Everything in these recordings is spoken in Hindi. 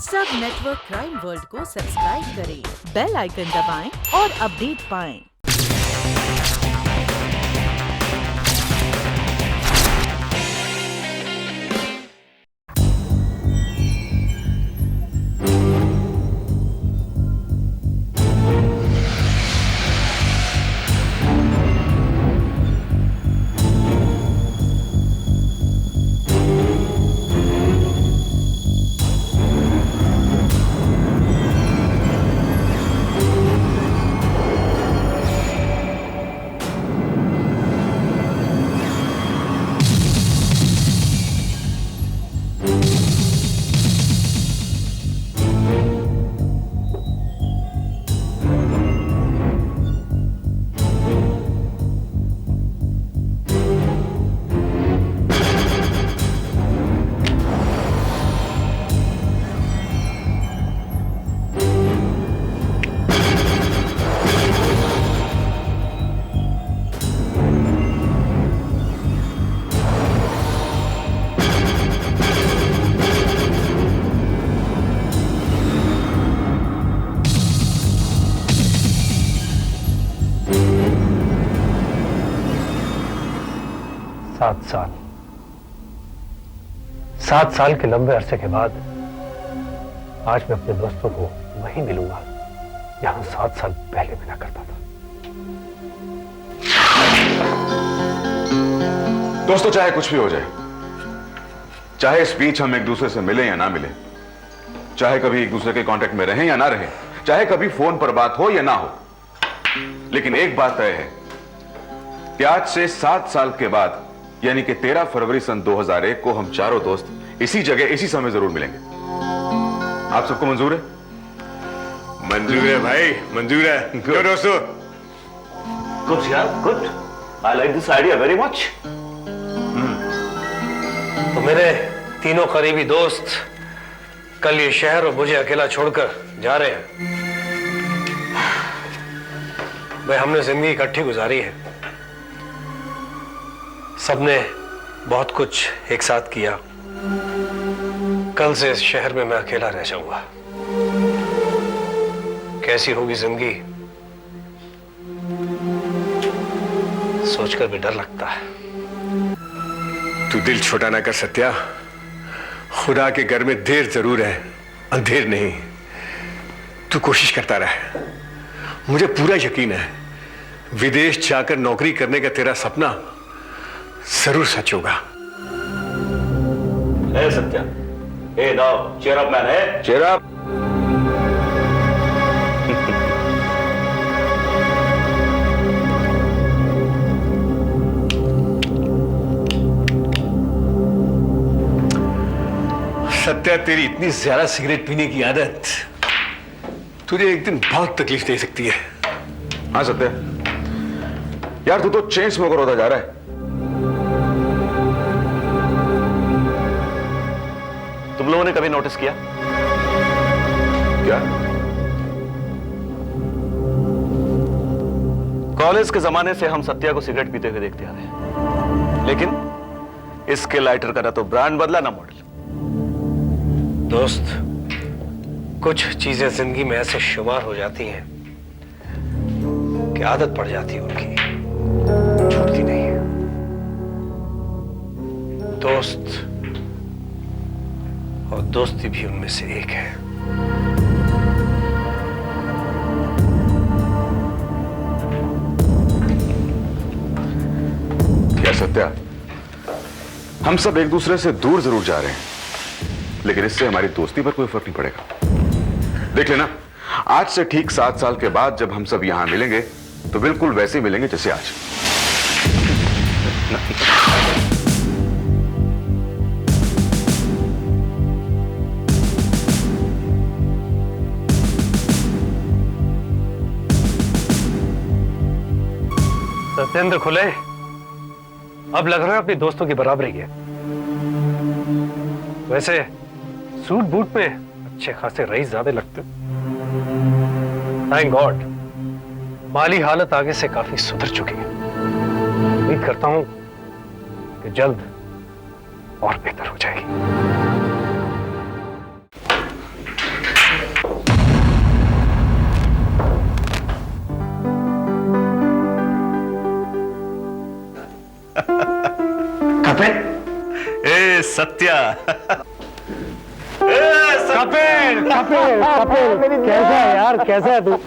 सब नेटवर्क क्राइम वर्ल्ड को सब्सक्राइब करें, बेल आइकन दबाएं और अपडेट पाएं। सात साल के लंबे अरसे के बाद आज मैं अपने दोस्तों को वहीं मिलूंगा जहां 7 साल पहले मिला करता था। दोस्तों, चाहे कुछ भी हो जाए, चाहे इस बीच हम एक दूसरे से मिले या ना मिले, चाहे कभी एक दूसरे के कांटेक्ट में रहें या ना रहें, चाहे कभी फोन पर बात हो या ना हो, लेकिन एक बात तय है कि आज से 7 साल के बाद यानी कि 13 फरवरी सन 2001 को हम चारों दोस्त इसी जगह इसी समय जरूर मिलेंगे। आप सबको मंजूर है? मंजूर है भाई, मंजूर है। क्यों दोस्तों? गुड यार, good. I like this idea very much. तो मेरे तीनों करीबी दोस्त कल ये शहर और मुझे अकेला छोड़कर जा रहे हैं। भाई, हमने जिंदगी इकट्ठी गुजारी है, सबने बहुत कुछ एक साथ किया। कल से इस शहर में मैं अकेला रह जाऊंगा। कैसी होगी जिंदगी, सोचकर भी डर लगता है। तू दिल छोटा ना कर सत्या। खुदा के घर में देर जरूर है, अंधेर नहीं। तू कोशिश करता रहे। मुझे पूरा यकीन है विदेश जाकर नौकरी करने का तेरा सपना जरूर सच होगा। है सत्या, ए नाउ चीयर अप मैन, है चेयर अप। सत्या, तेरी इतनी ज्यादा सिगरेट पीने की आदत तुझे एक दिन बहुत तकलीफ दे सकती है। हाँ सत्य, यार तू तो चेन स्मोकर होता जा रहा है। तुम लोगों ने कभी नोटिस किया? क्या? कॉलेज के जमाने से हम सत्या को सिगरेट पीते हुए देखते आ रहे हैं, लेकिन इसके लाइटर का ना तो ब्रांड बदला ना मॉडल। दोस्त, कुछ चीजें जिंदगी में ऐसे शुमार हो जाती हैं कि आदत पड़ जाती है उनकी, छूटती नहीं है। दोस्त और दोस्ती भी उनमें से एक है। क्या सत्या, हम सब एक दूसरे से दूर जरूर जा रहे हैं, लेकिन इससे हमारी दोस्ती पर कोई फर्क नहीं पड़ेगा। देख लेना, आज से ठीक 7 साल के बाद जब हम सब यहां मिलेंगे तो बिल्कुल वैसे ही मिलेंगे जैसे आज। सत्येंद्र खुले, अब लग रहा है अपने दोस्तों की बराबरी है। वैसे सूट बूट में अच्छे खासे रईस ज्यादा लगते। थैंक गॉड, माली हालत आगे से काफी सुधर चुकी है। उम्मीद करता हूं कि जल्द और बेहतर हो जाएगी। सत्या। कपिल कपिल कपिल कैसा है यार, कैसा है तू?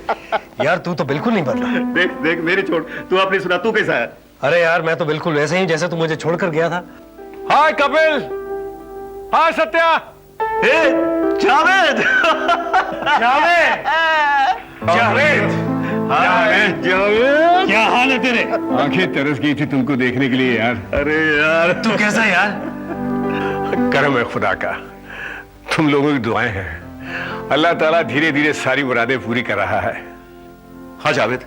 यार तू तो बिल्कुल नहीं बदला। देख देख मेरी छोड़, तू अपनी सुना, तू कैसा है? अरे यार मैं तो बिल्कुल वैसे ही जैसे तू मुझे छोड़कर गया था। हाय कपिल, हाय सत्या। जावेद। जावेद जावेद जावेद, क्या हाल है तेरे? आंखें तरस गई थी तुमको देखने के लिए यार। अरे यार तू कैसा है यार? करम है खुदा का, तुम लोगों की दुआएं हैं। अल्लाह ताला धीरे धीरे सारी मुरादें पूरी कर रहा है। हाँ जावेद,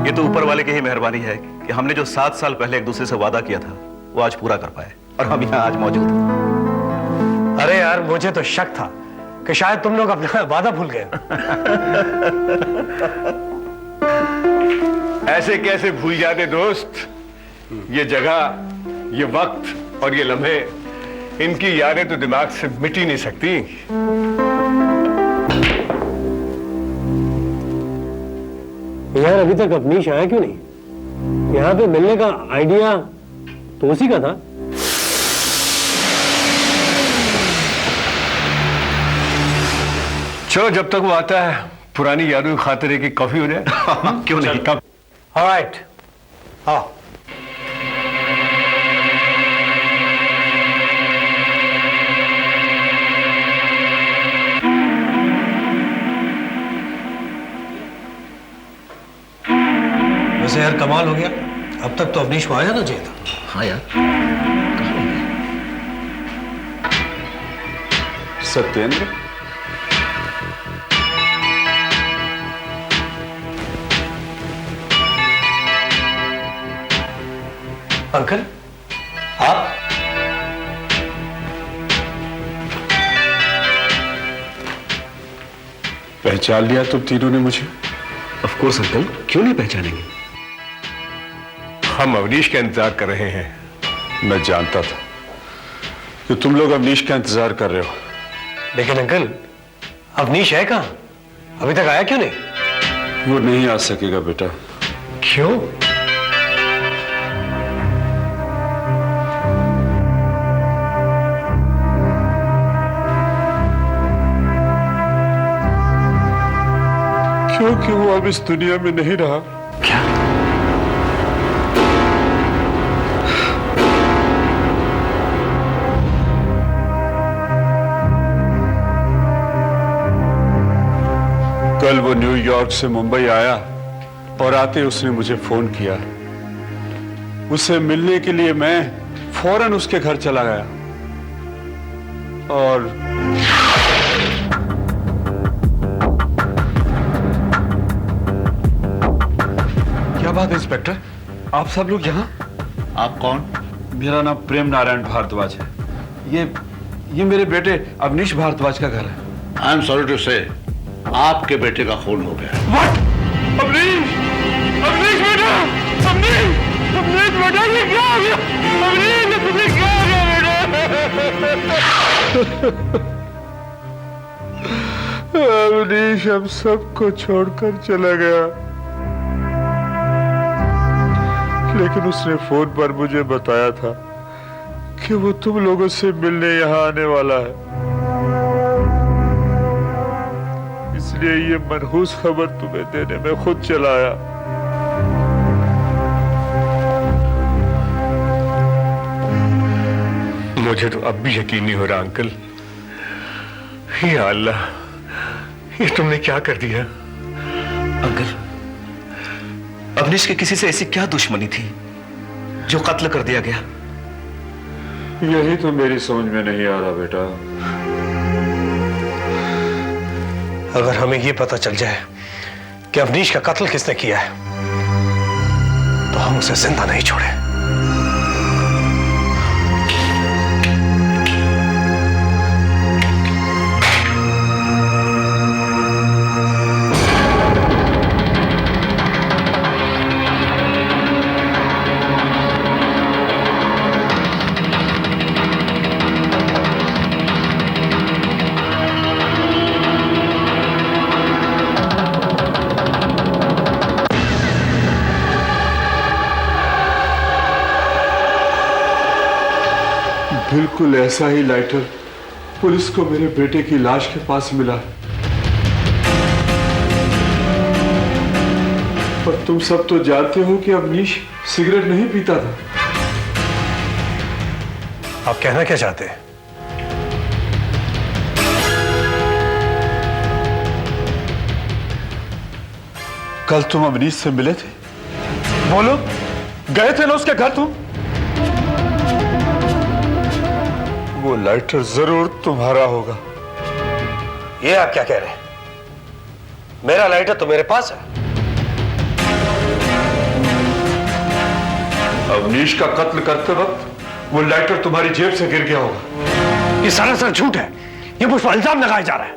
ये तो ऊपर वाले की ही मेहरबानी है कि हमने जो 7 साल पहले एक दूसरे से वादा किया था वो आज पूरा कर पाए और हम यहाँ आज मौजूद हैं। अरे यार मुझे तो शक था कि शायद तुम लोग अपना वादा भूल गए। ऐसे कैसे भूल जाते दोस्त? ये जगह, ये वक्त और ये लम्हे, इनकी यादें तो दिमाग से मिट ही नहीं सकती। यार अभी तक अपनीश आया क्यों नहीं? यहाँ पे मिलने का आइडिया तो उसी का था। चलो जब तक वो आता है पुरानी यादों की खातिर की कॉफी हो जाए। क्यों नहीं? कब? ऑलराइट, आओ। वैसे यार कमाल हो गया, अब तक तो अवनीश को आ जाना चाहिए था। हाँ यार, सत्येंद्र, अंकल आप? पहचान लिया तुम तीनों ने मुझे? ऑफ कोर्स अंकल, क्यों नहीं पहचानेंगे? हम अवनीश का इंतजार कर रहे हैं। मैं जानता था कि तुम लोग अवनीश का इंतजार कर रहे हो। लेकिन अंकल अवनीश है कहाँ? अभी तक आया क्यों नहीं? वो नहीं आ सकेगा बेटा। क्यों? क्योंकि वो अब इस दुनिया में नहीं रहा। क्या? कल वो न्यूयॉर्क से मुंबई आया और आते उसने मुझे फोन किया। उससे मिलने के लिए मैं फौरन उसके घर चला गया और क्या बात है इंस्पेक्टर, आप सब लोग यहाँ? आप कौन? मेरा नाम प्रेम नारायण भारद्वाज है। ये मेरे बेटे अवनीश भारद्वाज का घर है। आई एम सॉरी टू से, आपके बेटे का खून हो गया। What? अवनीश! अवनीश बेटा! अवनीश बेटा, ये क्या हो गया? अवनीश, तुमने क्या हो गया बेटा? अवनीश हम सबको छोड़कर चला गया, लेकिन उसने फोन पर मुझे बताया था कि वो तुम लोगों से मिलने यहाँ आने वाला है। इसलिए ये मनहूस खबर तुम्हें देने में खुद चला आया। मुझे तो अब भी यकीन नहीं हो रहा अंकल। या अल्लाह, ये तुमने क्या कर दिया? अंकल अवनीश के किसी से ऐसी क्या दुश्मनी थी जो कत्ल कर दिया गया? यही तो मेरी समझ में नहीं आ रहा बेटा। अगर हमें ये पता चल जाए कि अवनीश का कत्ल किसने किया है तो हम उसे जिंदा नहीं छोड़े। बिल्कुल ऐसा ही लाइटर पुलिस को मेरे बेटे की लाश के पास मिला। पर तुम सब तो जानते हो कि अवनीश सिगरेट नहीं पीता था। आप कहना क्या चाहते हैं? कल तुम अवनीश से मिले थे? बोलो, गए थे ना उसके घर तुम? वो लाइटर जरूर तुम्हारा होगा। ये आप क्या कह रहे हैं? मेरा लाइटर तो मेरे पास है। अवनीश का कत्ल करते वक्त वो लाइटर तुम्हारी जेब से गिर गया होगा। ये सरासर झूठ है। ये मुझ पर इल्जाम लगाया जा रहा है।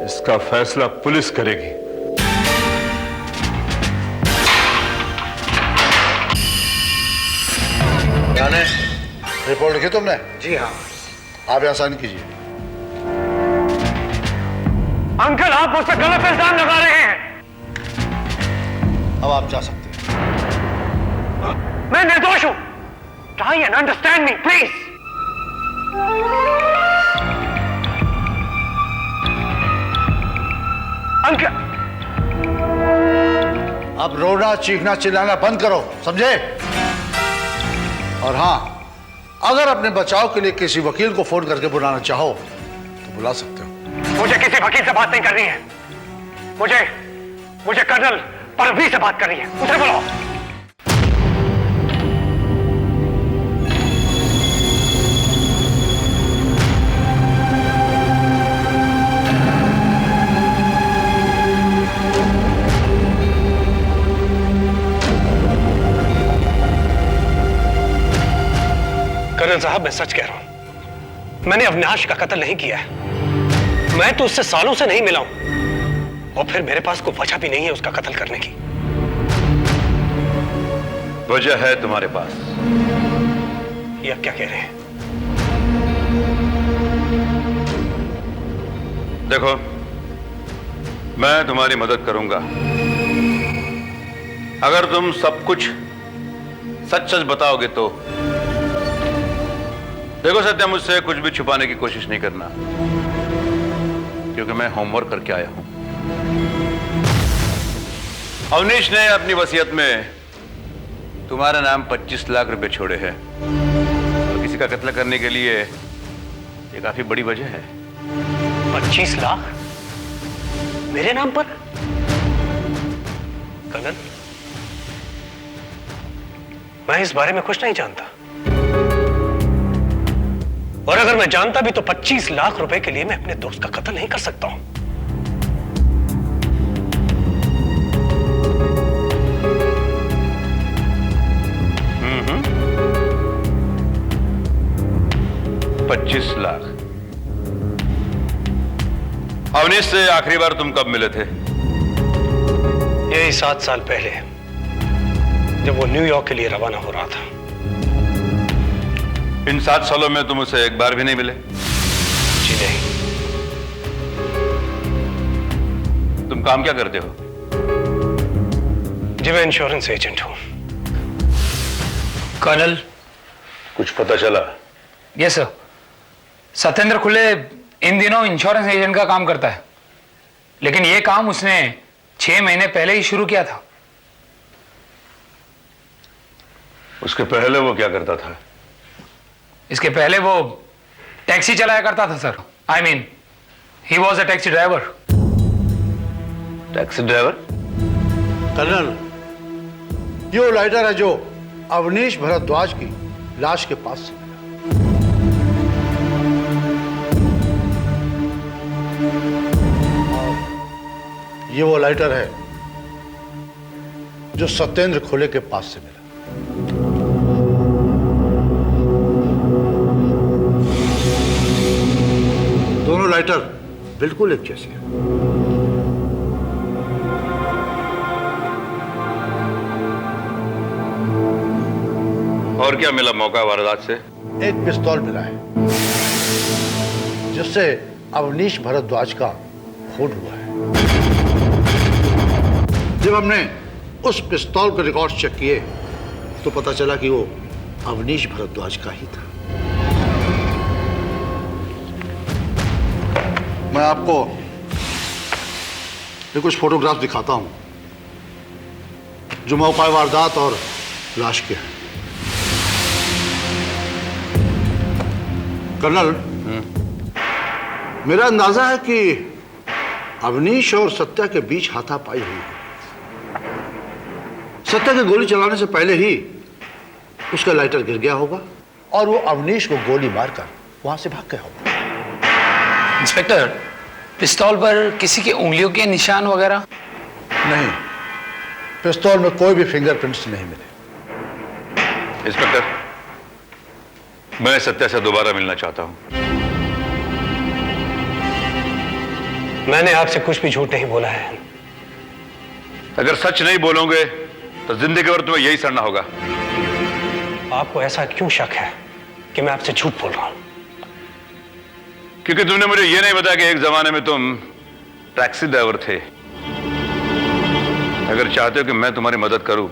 इसका फैसला पुलिस करेगी। यानी रिपोर्ट लिखी तुमने? जी हाँ। आप यहाँ साइन कीजिए। अंकल, आप मुझ पर गलत इल्जाम लगा रहे हैं। अब आप जा सकते हैं। मैं निर्दोष हूं। Try and understand me, please. Uncle, अब रोना चीखना चिल्लाना बंद करो, समझे? और हाँ, अगर अपने बचाव के लिए किसी वकील को फोन करके बुलाना चाहो तो बुला सकते हो। मुझे किसी वकील से बात नहीं करनी है। मुझे कर्नल परवीन से बात करनी है। उसे बुलाओ। कर्नल साहब, मैं सच कह रहा हूं। मैंने अविनाश का कत्ल नहीं किया है। मैं तो उससे सालों से नहीं मिला हूं। और फिर मेरे पास कोई वजह भी नहीं है उसका कत्ल करने की। वजह है तुम्हारे पास। ये आप क्या कह रहे हैं? देखो, मैं तुम्हारी मदद करूंगा अगर तुम सब कुछ सच सच बताओगे तो। देखो सत्या, मुझसे कुछ भी छुपाने की कोशिश नहीं करना, क्योंकि मैं होमवर्क करके आया हूं। अवनीश ने अपनी वसीयत में तुम्हारा नाम 25 लाख रुपए छोड़े हैं। और किसी का कत्ल करने के लिए ये काफी बड़ी वजह है। 25 लाख मेरे नाम पर? कर्नल, मैं इस बारे में कुछ नहीं जानता। और अगर मैं जानता भी तो 25 लाख रुपए के लिए मैं अपने दोस्त का कत्ल नहीं कर सकता हूं। 25 लाख। अवनीश से आखिरी बार तुम कब मिले थे? यही 7 साल पहले, जब वो न्यूयॉर्क के लिए रवाना हो रहा था। इन 7 सालों में तुम उसे एक बार भी नहीं मिले? जी नहीं। तुम काम क्या करते हो? जी मैं इंश्योरेंस एजेंट हूं। कर्नल, कुछ पता चला? Yes sir. सत्येंद्र खुले इन दिनों इंश्योरेंस एजेंट का काम करता है, लेकिन यह काम उसने 6 महीने पहले ही शुरू किया था। उसके पहले वो क्या करता था? इसके पहले वो टैक्सी चलाया करता था sir. I mean, he was a taxi driver. Taxi driver? Colonel, ये वो लाइटर है जो अवनीश भारद्वाज की लाश के पास से मिला। ये वो लाइटर है जो सत्येंद्र खुले के पास से मिला। दोनों लाइटर बिल्कुल एक जैसे हैं। और क्या मिला मौका वारदात से? एक पिस्तौल मिला है जिससे अवनीश भारद्वाज का खून हुआ है। जब हमने उस पिस्तौल के रिकॉर्ड चेक किए तो पता चला कि वो अवनीश भारद्वाज का ही था। मैं आपको ये कुछ फोटोग्राफ दिखाता हूं जो मौका वारदात और लाश के हैं। कर्नल, मेरा अंदाजा है कि अवनीश और सत्या के बीच हाथापाई हुई है। सत्या के गोली चलाने से पहले ही उसका लाइटर गिर गया होगा और वो अवनीश को गोली मारकर वहां से भाग गया होगा। इंस्पेक्टर, पिस्तौल पर किसी के उंगलियों के निशान वगैरह? नहीं, पिस्तौल में कोई भी फिंगरप्रिंट्स नहीं मिले। इंस्पेक्टर, मैं सत्या से दोबारा मिलना चाहता हूं। मैंने आपसे कुछ भी झूठ नहीं बोला है। अगर सच नहीं बोलोगे तो जिंदगी भर तुम्हें यही सड़ना होगा। आपको ऐसा क्यों शक है कि मैं आपसे झूठ बोल रहा हूं? क्योंकि तुमने मुझे यह नहीं बताया कि एक जमाने में तुम टैक्सी ड्राइवर थे। अगर चाहते हो कि मैं तुम्हारी मदद करूं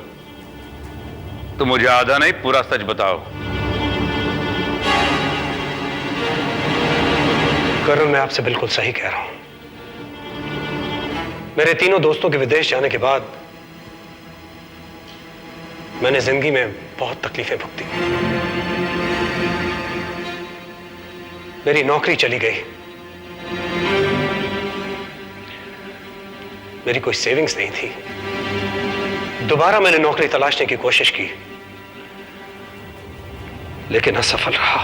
तो मुझे आधा नहीं पूरा सच बताओ। कर्नल, मैं आपसे बिल्कुल सही कह रहा हूं। मेरे तीनों दोस्तों के विदेश जाने के बाद मैंने जिंदगी में बहुत तकलीफें भुगती। मेरी नौकरी चली गई, मेरी कोई सेविंग्स नहीं थी। दोबारा मैंने नौकरी तलाशने की कोशिश की लेकिन असफल रहा।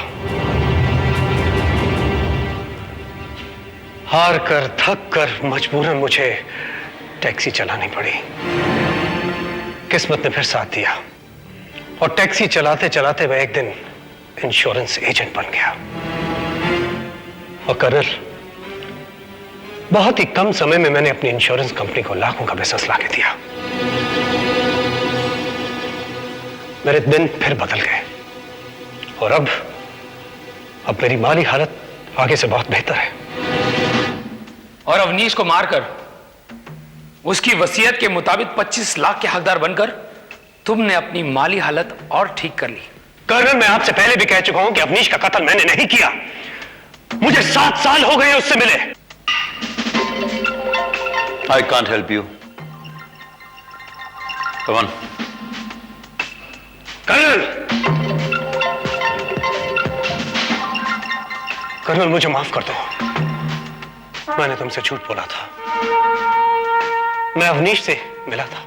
हार कर थक कर मजबूरन मुझे टैक्सी चलानी पड़ी। किस्मत ने फिर साथ दिया और टैक्सी चलाते चलाते मैं एक दिन इंश्योरेंस एजेंट बन गया। और कर्नल, बहुत ही कम समय में मैंने अपनी इंश्योरेंस कंपनी को लाखों का बिजनेस लाके दिया। मेरे दिन फिर बदल गए और अब मेरी माली हालत आगे से बहुत बेहतर है। और अवनीश को मारकर उसकी वसीयत के मुताबिक 25 लाख के हकदार बनकर तुमने अपनी माली हालत और ठीक कर ली। कर्नल, मैं आपसे पहले भी कह चुका हूं कि अवनीश का कत्ल मैंने नहीं किया। मुझे 7 साल हो गए उससे मिले। I can't help you. Come on. Colonel, मुझे माफ कर दो। मैंने तुमसे झूठ बोला था। मैं अवनीश से मिला था।